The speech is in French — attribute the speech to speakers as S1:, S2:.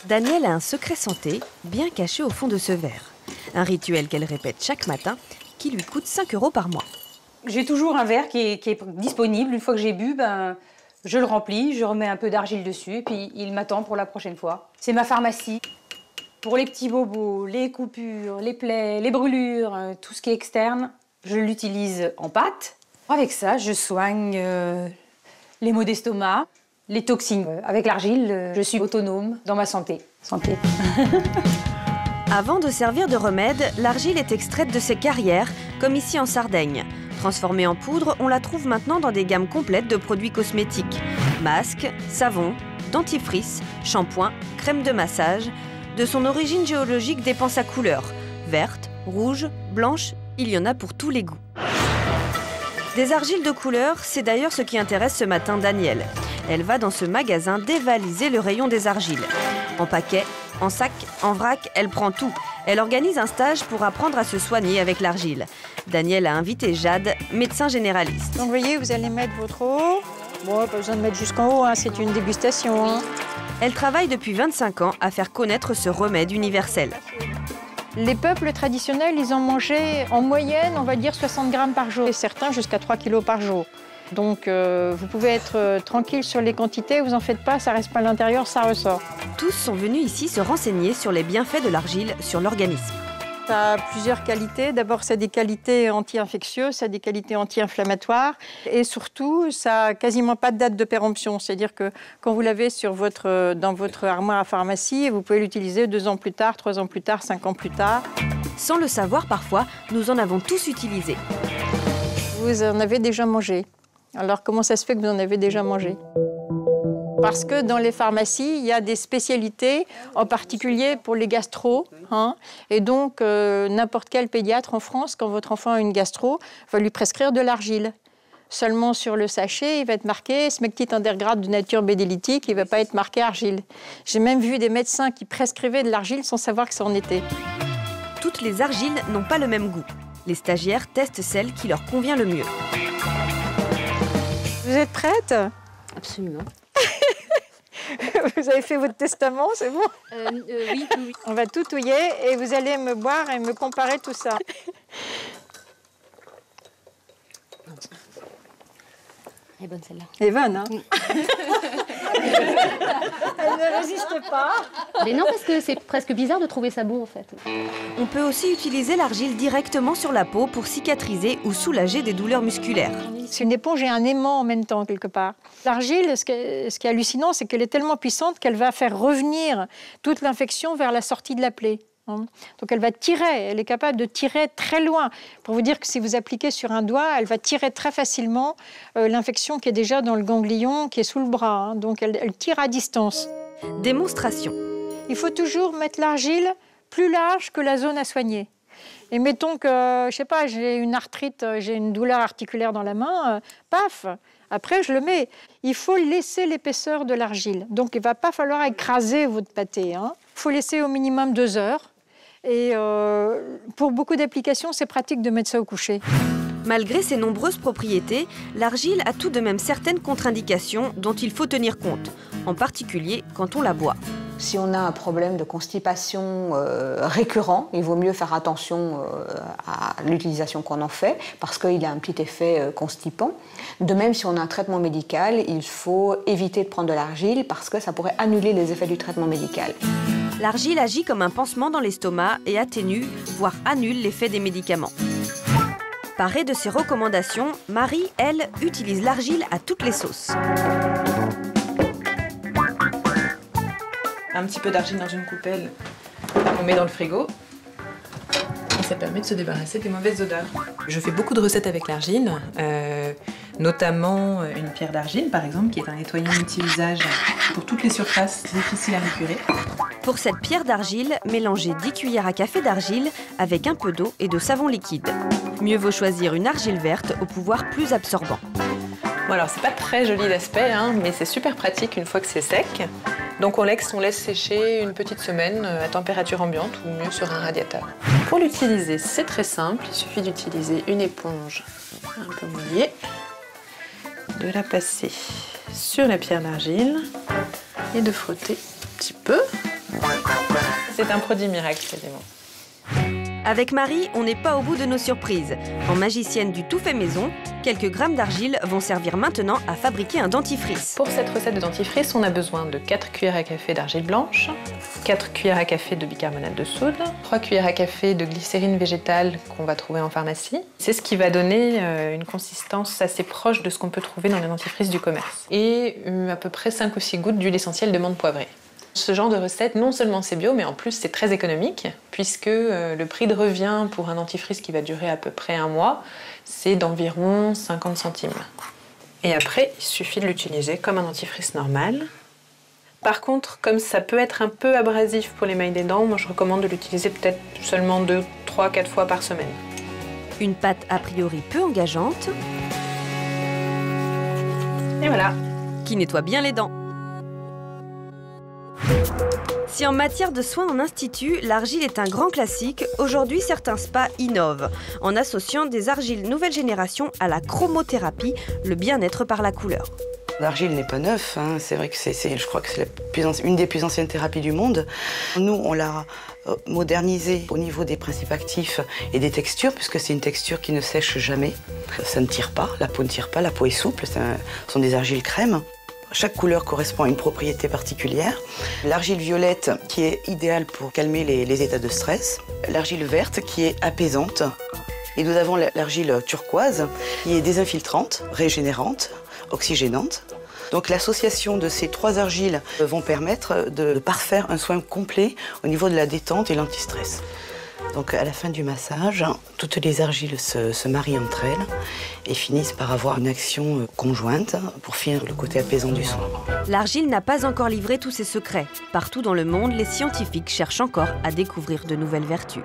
S1: Danielle a un secret santé bien caché au fond de ce verre. Un rituel qu'elle répète chaque matin qui lui coûte 5 € par mois.
S2: J'ai toujours un verre qui est disponible. Une fois que j'ai bu, je le remplis, je remets un peu d'argile dessus et puis il m'attend pour la prochaine fois. C'est ma pharmacie. Pour les petits bobos, les coupures, les plaies, les brûlures, tout ce qui est externe, je l'utilise en pâte. Avec ça, je soigne les maux d'estomac, les toxines. Avec l'argile, je suis autonome dans ma santé.
S1: Avant de servir de remède, l'argile est extraite de ses carrières, comme ici en Sardaigne. Transformée en poudre, on la trouve maintenant dans des gammes complètes de produits cosmétiques. Masques, savons, dentifrice, shampoing, crème de massage. De son origine géologique dépend sa couleur. Verte, rouge, blanche, il y en a pour tous les goûts. Des argiles de couleur, c'est d'ailleurs ce qui intéresse ce matin Danielle. Elle va dans ce magasin dévaliser le rayon des argiles. En paquet, en sac, en vrac, elle prend tout. Elle organise un stage pour apprendre à se soigner avec l'argile. Danielle a invité Jade, médecin généraliste.
S3: Donc vous voyez, vous allez mettre votre eau. Bon, pas besoin de mettre jusqu'en haut, hein, c'est une dégustation. Hein.
S1: Elle travaille depuis 25 ans à faire connaître ce remède universel.
S3: Les peuples traditionnels, ils en mangeaient en moyenne, on va dire 60 grammes par jour. Et certains jusqu'à 3 kilos par jour. Donc vous pouvez être tranquille sur les quantités, vous en faites pas, ça reste pas à l'intérieur, ça ressort.
S1: Tous sont venus ici se renseigner sur les bienfaits de l'argile sur l'organisme.
S3: Ça a plusieurs qualités. D'abord, ça a des qualités anti-infectieuses, ça a des qualités anti-inflammatoires. Et surtout, ça n'a quasiment pas de date de péremption. C'est-à-dire que quand vous l'avez dans votre armoire à pharmacie, vous pouvez l'utiliser 2 ans plus tard, 3 ans plus tard, 5 ans plus tard.
S1: Sans le savoir parfois, nous en avons tous utilisé.
S3: Vous en avez déjà mangé. Alors, comment ça se fait que vous en avez déjà mangé ? Parce que dans les pharmacies, il y a des spécialités, en particulier pour les gastro. Hein, et donc, n'importe quel pédiatre en France, quand votre enfant a une gastro, va lui prescrire de l'argile. Seulement sur le sachet, il va être marqué smectite undergrade de nature bédélitique, il ne va pas être marqué argile. J'ai même vu des médecins qui prescrivaient de l'argile sans savoir que ça en était.
S1: Toutes les argiles n'ont pas le même goût. Les stagiaires testent celle qui leur convient le mieux.
S3: Vous êtes prête ?
S4: Absolument.
S3: Vous avez fait votre testament, c'est bon ?
S4: Oui.
S3: On va tout touiller et vous allez me boire et me comparer tout ça.
S4: Elle est bonne celle-là.
S3: Elle est bonne, hein ? Elle ne résiste pas.
S4: Mais non, parce que c'est presque bizarre de trouver ça bon, en fait.
S1: On peut aussi utiliser l'argile directement sur la peau pour cicatriser ou soulager des douleurs musculaires.
S3: C'est une éponge et un aimant en même temps, quelque part. L'argile, ce qui est hallucinant, c'est qu'elle est tellement puissante qu'elle va faire revenir toute l'infection vers la sortie de la plaie. Donc elle va tirer, elle est capable de tirer très loin. Pour vous dire que si vous appliquez sur un doigt, elle va tirer très facilement l'infection qui est déjà dans le ganglion, qui est sous le bras. Donc elle tire à distance.
S1: Démonstration.
S3: Il faut toujours mettre l'argile plus large que la zone à soigner. Et mettons que, je sais pas, j'ai une arthrite, j'ai une douleur articulaire dans la main, paf, après je le mets. Il faut laisser l'épaisseur de l'argile. Donc il ne va pas falloir écraser votre pâté. Il faut laisser au minimum 2 heures. Et pour beaucoup d'applications, c'est pratique de mettre ça au coucher.
S1: Malgré ses nombreuses propriétés, l'argile a tout de même certaines contre-indications dont il faut tenir compte, en particulier quand on la boit.
S5: Si on a un problème de constipation récurrent, il vaut mieux faire attention à l'utilisation qu'on en fait, parce qu'il a un petit effet constipant. De même, si on a un traitement médical, il faut éviter de prendre de l'argile, parce que ça pourrait annuler les effets du traitement médical.
S1: L'argile agit comme un pansement dans l'estomac et atténue, voire annule l'effet des médicaments. Parée de ses recommandations, Marie, elle, utilise l'argile à toutes les sauces.
S6: Un petit peu d'argile dans une coupelle, on met dans le frigo. Et ça permet de se débarrasser des mauvaises odeurs. Je fais beaucoup de recettes avec l'argile, notamment une pierre d'argile par exemple, qui est un nettoyant multi-usage pour toutes les surfaces difficiles à récurer.
S1: Pour cette pierre d'argile, mélangez 10 cuillères à café d'argile avec un peu d'eau et de savon liquide. Mieux vaut choisir une argile verte au pouvoir plus absorbant.
S6: Bon alors c'est pas très joli d'aspect, mais c'est super pratique une fois que c'est sec. Donc on laisse sécher une petite semaine à température ambiante ou mieux sur un radiateur. Pour l'utiliser, c'est très simple, il suffit d'utiliser une éponge un peu mouillée, de la passer sur la pierre d'argile et de frotter un petit peu. C'est un produit miracle, quasiment.
S1: Avec Marie, on n'est pas au bout de nos surprises. En magicienne du tout fait maison, quelques grammes d'argile vont servir maintenant à fabriquer un dentifrice.
S6: Pour cette recette de dentifrice, on a besoin de 4 cuillères à café d'argile blanche, 4 cuillères à café de bicarbonate de soude, 3 cuillères à café de glycérine végétale qu'on va trouver en pharmacie. C'est ce qui va donner une consistance assez proche de ce qu'on peut trouver dans les dentifrices du commerce. Et à peu près 5 ou 6 gouttes d'huile essentielle de menthe poivrée. Ce genre de recette, non seulement c'est bio, mais en plus c'est très économique, puisque le prix de revient pour un dentifrice qui va durer à peu près 1 mois, c'est d'environ 50 centimes. Et après, il suffit de l'utiliser comme un dentifrice normal. Par contre, comme ça peut être un peu abrasif pour l'émail des dents, moi je recommande de l'utiliser peut-être seulement 2, 3, 4 fois par semaine.
S1: Une pâte a priori peu engageante,
S6: Et voilà.
S1: qui nettoie bien les dents. Si en matière de soins en institut, l'argile est un grand classique, aujourd'hui certains spas innovent en associant des argiles nouvelle génération à la chromothérapie, le bien-être par la couleur.
S7: L'argile n'est pas neuf, hein. C'est vrai que je crois que c'est une des plus anciennes thérapies du monde. Nous, on l'a modernisée au niveau des principes actifs et des textures, puisque c'est une texture qui ne sèche jamais. Ça ne tire pas, la peau ne tire pas, la peau est souple, ce sont des argiles crème. Chaque couleur correspond à une propriété particulière. L'argile violette qui est idéale pour calmer les états de stress. L'argile verte qui est apaisante. Et nous avons l'argile turquoise qui est désinfiltrante, régénérante, oxygénante. Donc l'association de ces 3 argiles vont permettre de parfaire un soin complet au niveau de la détente et l'antistress. Donc à la fin du massage, toutes les argiles se marient entre elles et finissent par avoir une action conjointe pour finir le côté apaisant du soin.
S1: L'argile n'a pas encore livré tous ses secrets. Partout dans le monde, les scientifiques cherchent encore à découvrir de nouvelles vertus.